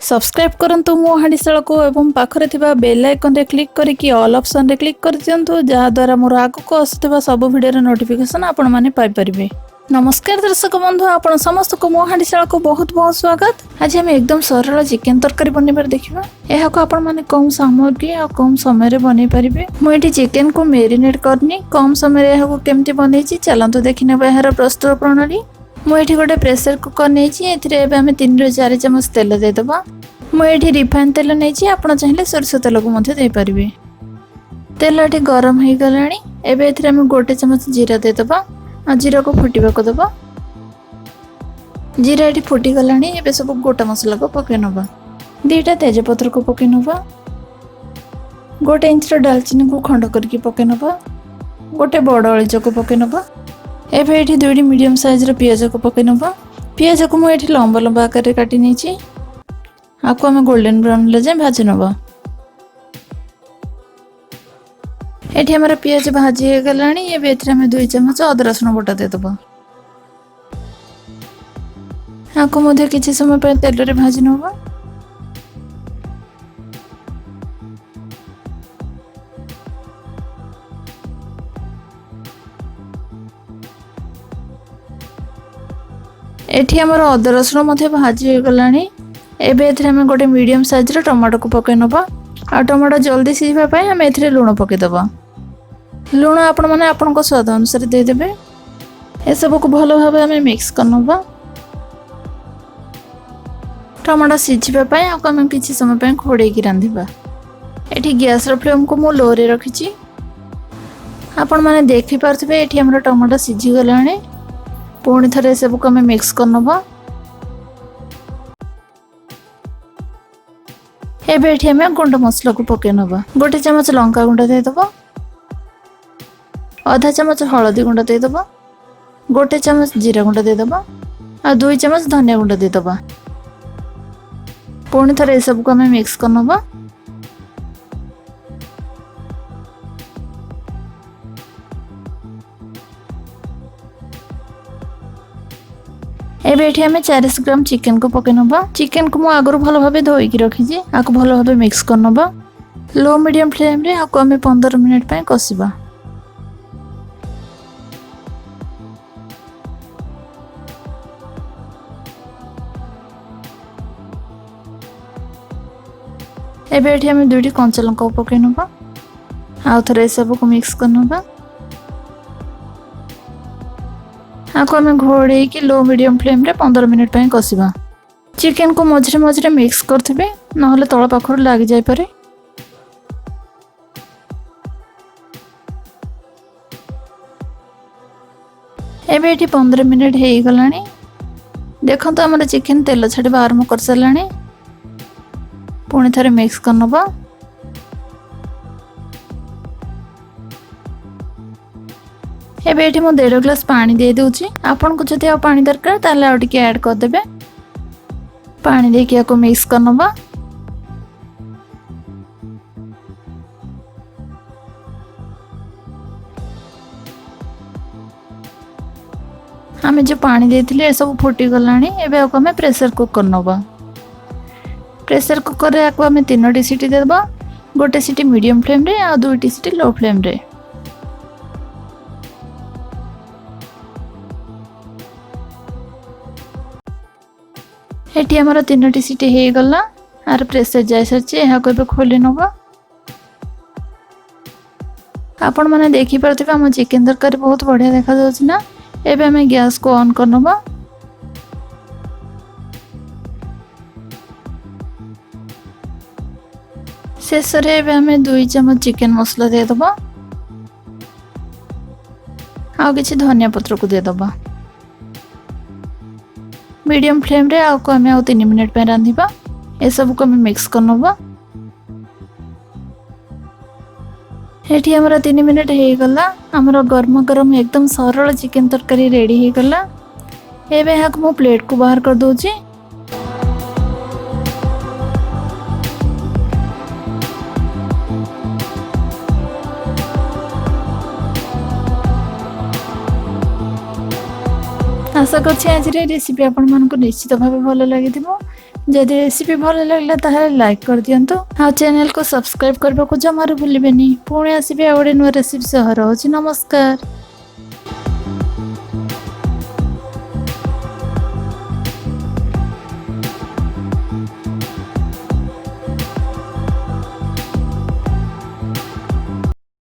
Subscribe करंतु मो हाड़ीशाला को एवं पाखरे थिबा बेल आइकन रे क्लिक करिकि ऑल ऑप्शन रे क्लिक कर दियंतु जहा द्वारा मोर आगु को आसुथिबा सब वीडियो रे नोटिफिकेशन आपण माने पाइ परिबे। नमस्कार दर्शक बंधु, आपण समस्त को मो हाड़ीशाला को बहुत बहुत स्वागत। आज हम एकदम सरल चिकन तरकारी बनेबार देखिबा। एहा को आपण माने कम सामग्री आ कम समय रे बनै परिबे। मो एठी चिकन को मैरिनेट करनी कम समय रे एहा को केमति बनेछि चलंतु देखिनेबा एहार प्रस्तुत प्रणाली। मु एठी गोटे प्रेशर कुकर नेछि, एथिरे एबे हम 3 ରୁ 4 चमच तेल दे दबा। मु एठी रिफाइन तेल नेछि, आपण चाहिले सरसो तेल को मध्ये दे परिबे। तेल एठी गरम हे गलानी, एबे एथिरे हम गोटे चमच जीरा दे दबा आ जीरा को फुटिबा को दबा। जीरा एठी फुटी गलानी, एबे सब गोटा मसला को पके नबा। दुईटा तेज पत्र को पके नबा। गोटे इंच दालचीनी को खंड करके पके नबा। गोटे बड़ अळीच को पके नबा। एबे एठी दुईटी मीडियम साइज रो पियाज को पके नबा। पियाज को मु एठी लंबा लंबा आकार रे काटी नेछि। आको हम गोल्डन ब्राउन ले जाय भाजी नबा। एठी हमर पियाज भाजी हे गलानी, एबे एथरे हम 2 चमच अदरक रसुन बटा दे दबा। आको मध्ये किछि समय पर तेल रे भाजी नबा। एठी हमर अदरक रसुन मध्ये भाजी हे गलानी, एबे एथरे हम गोटे मीडियम साइज रो टमाटो को पके नबा। आ टमाटो जल्दी सिझिबा पय हम एथरे लूण पके दबा। लूण आपण माने आपण को स्वाद अनुसार दे देबे। ए सब को भलो भाबे हम मिक्स करनबा। टमाटो सिझिबा पय हम किछि समय पय खोडे की रांधिबा। एठी गैस रो फ्लेम को मु लो रे रखिछि। आपण माने देखि पारथबे एठी हमर टमाटो सिझि गलानी। पुणी थरे सब को हम मिक्स करनबा। एबे एठी हम गुंड मसला को पके नबा। गोटे चमच लंका गुंड दे दबा। आधा चमच हळदी गुंड दे दबा। गोटे चमच जीरा गुंड दे दबा आ 2 चमच धनिया गुंड दे दबा। पुणी थरे सब को हम मिक्स करनबा। एबे एठी हमें 400 ग्राम चिकन को पके नबा। चिकन को मु आगरु भलो भाबे धोई की रखी छी। आको भलो भाबे मिक्स करनबा। लो मीडियम फ्लेम रे आको हमें 15 मिनिट पय कसिबा। एबे एठी हमें 2टी कंचा लंका पके नबा। आ थरे सब को मिक्स करनबा। आको हमें घोड़े की लो मीडियम फ्लेम रे 15 मिनिट पय कसिबा। चिकन को मझरे मझरे मिक्स करथिबे, नहले तळ पाखर लाग जाय पारे। एबे एठी 15 मिनिट हे गलानी। देखंतु हमर चिकन तेल छाडबा आरंभ कर सरलानी। पुणी थरे मिक्स करनबा। एबे एठी मो 1.5 ग्लास पानी दे दोछि। आपन को जते आ पानी दरकार ताले आ टिके ऐड कर देबे। पानी दे के को मिक्स करनबा। हमें जो पानी देथिले ए सब फुटी गलानी। एबे आको हमें प्रेशर कुक करनबा। प्रेशर कुकर रे आको हमें 3टी सीटी देबा। गोटे सीटी मीडियम फ्लेम रे आ 2टी सीटी लो फ्लेम रे। एठी हमर 3टी सीटी हे गला। आर प्रेशर जाय सरचे, एहा को बे खोली नबा। आपण माने देखि परथिबा हम चिकन तरकारी बहुत बढ़िया देखा जाउछ ना। एबे हमें गैस को ऑन करनबा। शेष रे एबे हमें 2 चमच चिकन मसला दे दबा। आ किछि धनिया पत्र को दे दबा। मीडियम फ्लेम रे आको हमें 3 मिनिट पे रांधिबा। ए सब को हमें मिक्स करनबा। एठी हमरा 3 मिनिट हे गला। हमरा गरम गरम एकदम सरल चिकन तरकारी रेडी हे गला। एबे हाक मो प्लेट को बाहर कर दोछि। आशा करछि आज रे रेसिपी आपण मानको निश्चित भाबे भलो लागि दिबो। जदि रेसिपी भल लगे ताहले लाइक कर दियंतु आ चैनल को सब्सक्राइब करबा को जमारू भूलिबेनी। पुणी आसीबे आ गोटे नुआ रेसिपी सह। रहूची नमस्कार।